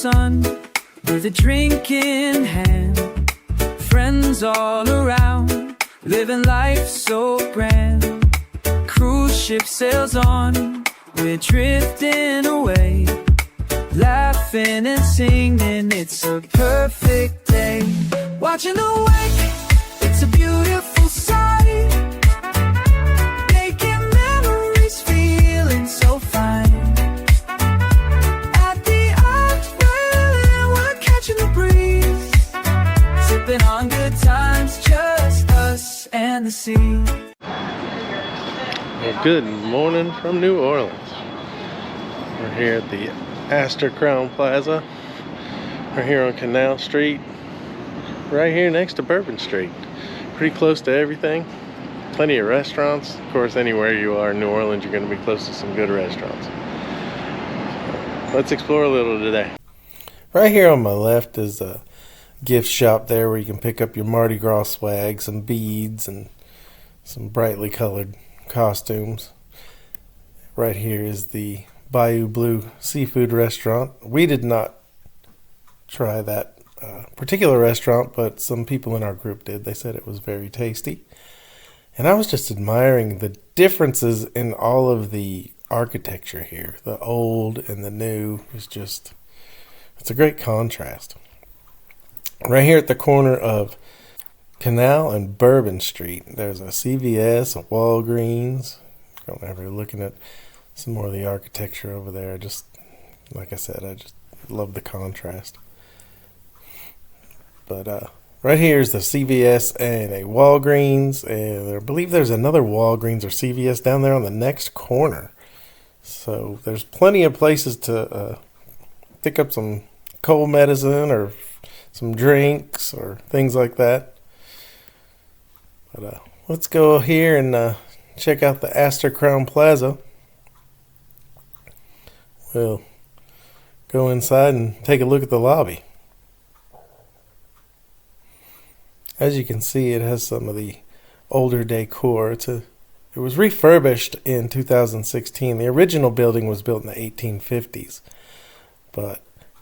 sun, with a drink in hand, friends all around, living life so grand. Cruise ship sails on, we're drifting away, laughing and singing, it's a perfect day. Watching the wake, it's a beautiful sight, making memories, feeling so fine. At the island, we're catching the breeze, sipping on good times, just us and the sea. Well, good morning from New Orleans. We're here at the Astor Crowne Plaza. We're here on Canal Street, right here next to Bourbon Street. Pretty close to everything. Plenty of restaurants. Of course, anywhere you are in New Orleans, you're going to be close to some good restaurants. So, let's explore a little today. Right here on my left is a gift shop there where you can pick up your Mardi Gras swag, some beads, and some brightly colored costumes. Right here is the Bayou Blue Seafood Restaurant. We did not try that particular restaurant, but some people in our group did. They said it was very tasty. And I was just admiring the differences in all of the architecture here. The old and the new is just, it's a great contrast. Right here at the corner of Canal and Bourbon Street, there's a CVS, a Walgreens. Going over looking at some more of the architecture over there. Just like I said, I just love the contrast. But right here is the CVS and a Walgreens, and I believe there's another Walgreens or CVS down there on the next corner. So there's plenty of places to pick up some cold medicine or some drinks or things like that. But let's go here and check out the Astor Crowne Plaza. We'll go inside and take a look at the lobby. As you can see, it has some of the older decor. It was refurbished in 2016. The original building was built in the 1850s, but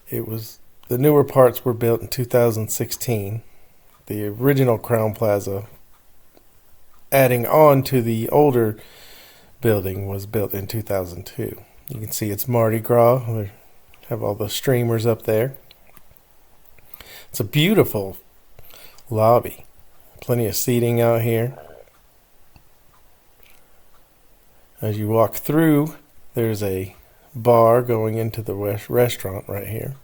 the newer parts were built in 2016. The original Crowne Plaza, adding on to the older building, was built in 2002. You can see it's Mardi Gras. We have all the streamers up there. It's a beautiful lobby. Plenty of seating out here. As you walk through, there's a bar going into the restaurant right here.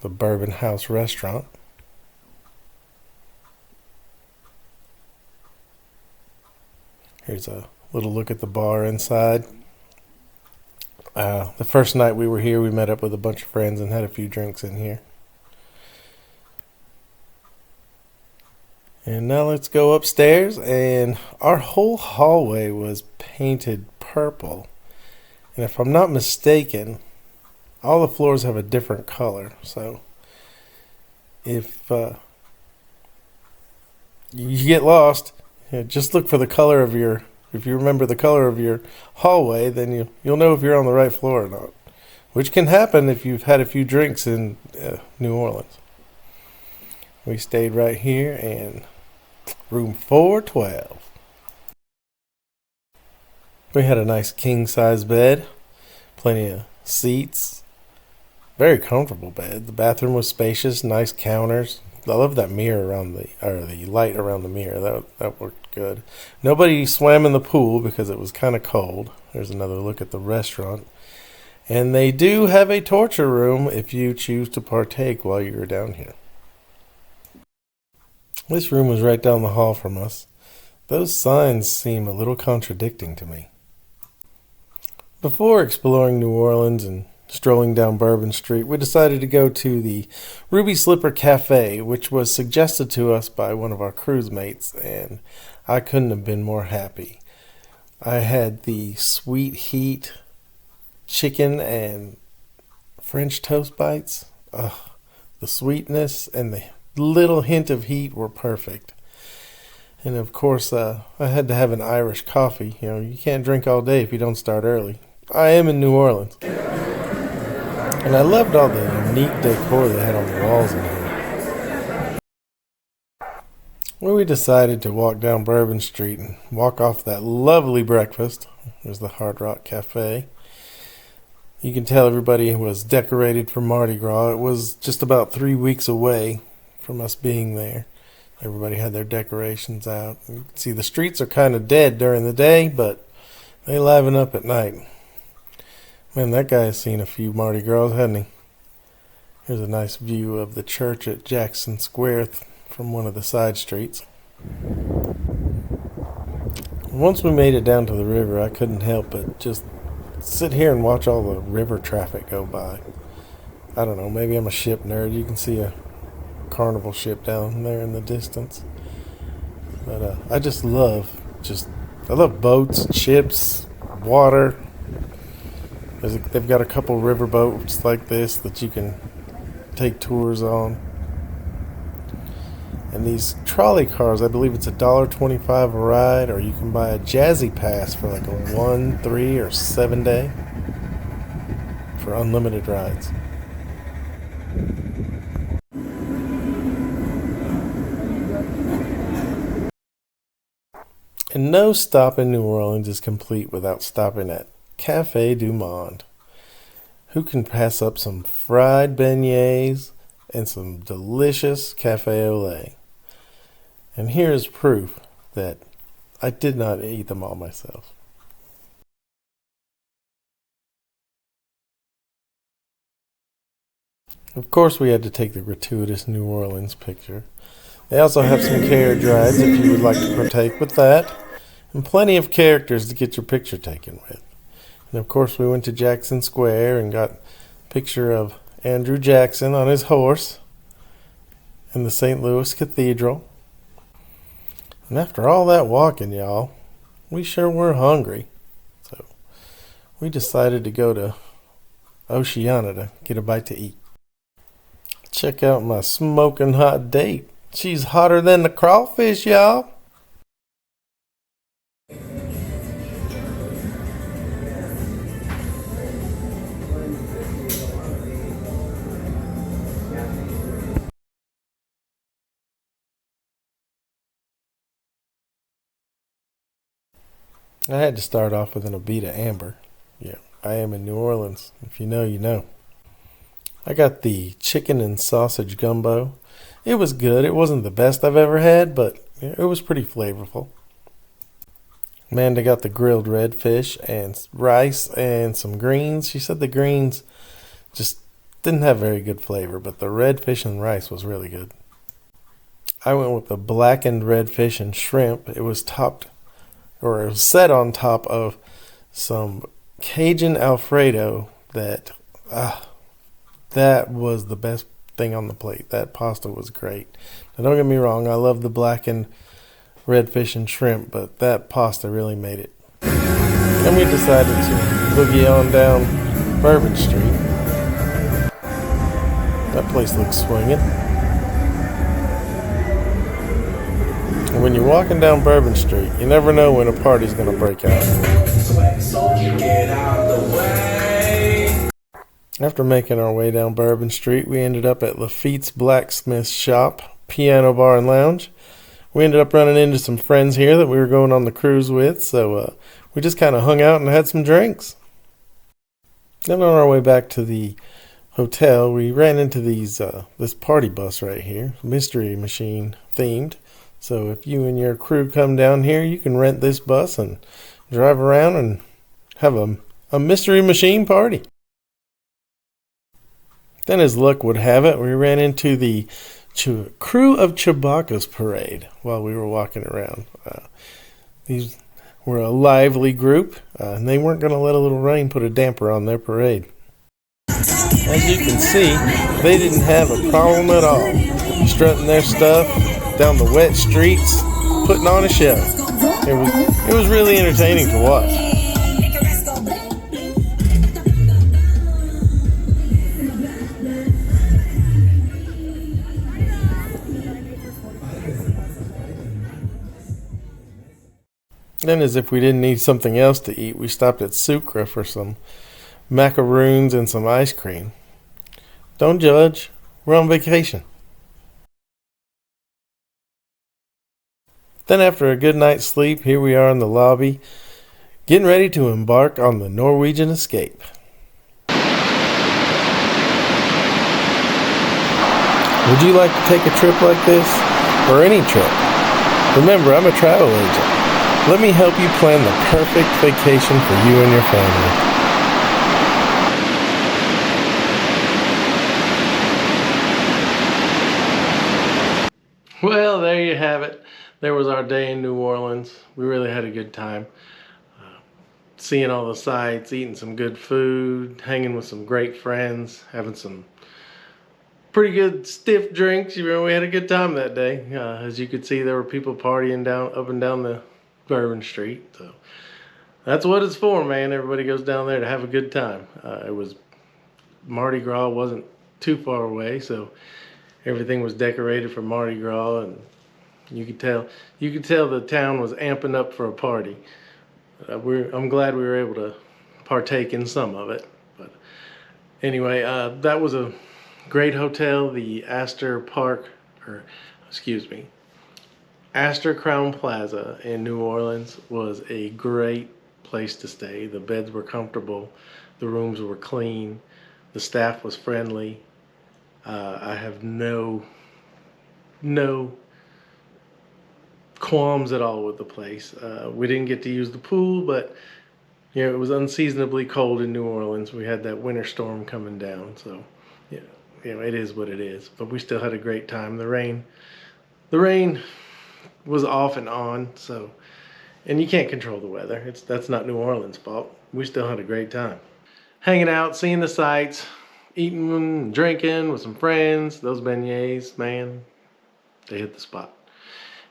The Bourbon House Restaurant. Here's a little look at the bar inside. The first night we were here, we met up with a bunch of friends and had a few drinks in here. And now let's go upstairs, and our whole hallway was painted purple. And if I'm not mistaken, all the floors have a different color. So if you get lost, just look for the color of if you remember the color of your hallway, then you'll know if you're on the right floor or not. Which can happen if you've had a few drinks in New Orleans. We stayed right here in room 412. We had a nice king-size bed, plenty of seats, very comfortable bed. The bathroom was spacious, nice counters. I love that mirror around the light around the mirror. That worked good. Nobody swam in the pool because it was kind of cold. There's another look at the restaurant. And they do have a torture room if you choose to partake while you're down here. This room was right down the hall from us. Those signs seem a little contradicting to me. Before exploring New Orleans and strolling down Bourbon Street, we decided to go to the Ruby Slipper Cafe, which was suggested to us by one of our cruise mates, and I couldn't have been more happy. I had the sweet heat chicken and French toast bites. The sweetness and the little hint of heat were perfect. And of course, I had to have an Irish coffee. You can't drink all day if you don't start early. I am in New Orleans. And I loved all the unique decor they had on the walls in here. Well, we decided to walk down Bourbon Street and walk off that lovely breakfast. There's the Hard Rock Cafe. You can tell everybody was decorated for Mardi Gras. It was just about 3 weeks away from us being there. Everybody had their decorations out. You can see the streets are kind of dead during the day, but they liven up at night. Man, that guy has seen a few Mardi Gras, hasn't he? Here's a nice view of the church at Jackson Square from one of the side streets. Once we made it down to the river, I couldn't help but just sit here and watch all the river traffic go by. I don't know, maybe I'm a ship nerd. You can see a carnival ship down there in the distance. But I love boats, ships, water. They've got a couple river boats like this that you can take tours on. And these trolley cars, I believe it's $1.25 a ride, or you can buy a Jazzy Pass for like a 1, 3, or 7 day for unlimited rides. And no stop in New Orleans is complete without stopping at Café du Monde. Who can pass up some fried beignets and some delicious café au lait? And here is proof that I did not eat them all myself. Of course, we had to take the gratuitous New Orleans picture. They also have some carriage rides if you would like to partake with that, and plenty of characters to get your picture taken with. And of course, we went to Jackson Square and got a picture of Andrew Jackson on his horse in the St. Louis Cathedral. And after all that walking, y'all, we sure were hungry. So we decided to go to Oceana to get a bite to eat. Check out my smoking hot date. She's hotter than the crawfish, y'all. I had to start off with an Abita Amber. Yeah, I am in New Orleans. If you know, you know. I got the chicken and sausage gumbo. It was good. It wasn't the best I've ever had, but it was pretty flavorful. Amanda got the grilled redfish and rice and some greens. She said the greens just didn't have very good flavor, but the redfish and rice was really good. I went with the blackened redfish and shrimp. It was set on top of some Cajun Alfredo that was the best thing on the plate. That pasta was great. Now don't get me wrong, I love the blackened redfish and shrimp, but that pasta really made it. Then we decided to boogie on down Bourbon Street. That place looks swinging. And when you're walking down Bourbon Street, you never know when a party's going to break out. After making our way down Bourbon Street, we ended up at Lafitte's Blacksmith Shop, Piano Bar and Lounge. We ended up running into some friends here that we were going on the cruise with, so we just kind of hung out and had some drinks. Then on our way back to the hotel, we ran into this party bus right here, Mystery Machine themed. So if you and your crew come down here, you can rent this bus and drive around and have a Mystery Machine party. Then as luck would have it, we ran into the Crew of Chewbacca's parade while we were walking around. These were a lively group, and they weren't going to let a little rain put a damper on their parade. As you can see, they didn't have a problem at all, strutting their stuff down the wet streets, putting on a show. It was really entertaining to watch. Then, as if we didn't need something else to eat, we stopped at Sucre for some macaroons and some ice cream. Don't judge. We're on vacation. Then after a good night's sleep, here we are in the lobby, getting ready to embark on the Norwegian escape. Would you like to take a trip like this? Or any trip? Remember, I'm a travel agent. Let me help you plan the perfect vacation for you and your family. Well, there you have it. There was our day in New Orleans. We really had a good time. Seeing all the sights, eating some good food, hanging with some great friends, having some pretty good stiff drinks. You know, we had a good time that day. As you could see, there were people partying up and down the Bourbon Street. So that's what it's for, man. Everybody goes down there to have a good time. It was Mardi Gras wasn't too far away, so everything was decorated for Mardi Gras, and you could tell the town was amping up for a party. I'm glad we were able to partake in some of it. But anyway, that was a great hotel. The Astor Crowne Plaza in New Orleans was a great place to stay. The beds were comfortable, the rooms were clean, the staff was friendly. I have no qualms at all with the place. We didn't get to use the pool, but you know, it was unseasonably cold in New Orleans. We had that winter storm coming down, so yeah, you know, it is what it is. But we still had a great time. The rain was off and on, so, and you can't control the weather. That's not New Orleans' fault. We still had a great time. Hanging out, seeing the sights, eating and drinking with some friends. Those beignets, man, they hit the spot.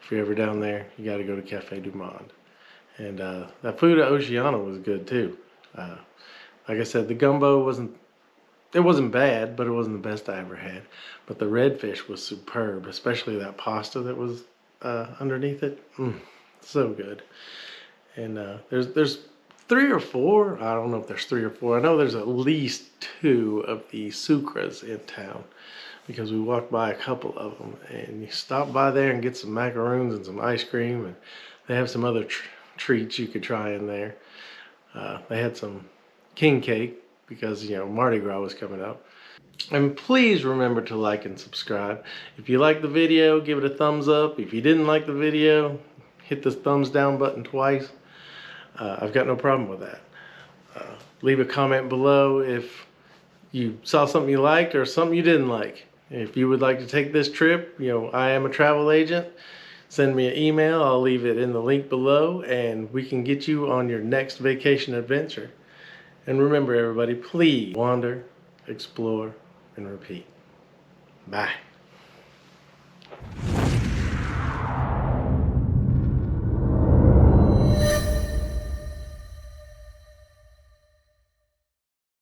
If you're ever down there, you got to go to Café du Monde. And that food at Oceana was good too. Like I said, the gumbo wasn't bad, but it wasn't the best I ever had. But the redfish was superb, especially that pasta that was underneath it. So good. And there's 3 or 4. I don't know if there's 3 or 4. I know there's at least 2 of the Sucres in town, because we walked by a couple of them, and you stop by there and get some macaroons and some ice cream, and they have some other treats you could try in there. They had some king cake because, you know, Mardi Gras was coming up. And please remember to like and subscribe. If you like the video, give it a thumbs up. If you didn't like the video, hit the thumbs down button twice. I've got no problem with that. Leave a comment below if you saw something you liked or something you didn't like. If you would like to take this trip, you know, I am a travel agent. Send me an email. I'll leave it in the link below, and we can get you on your next vacation adventure. And remember, everybody, please wander, explore, and repeat. Bye.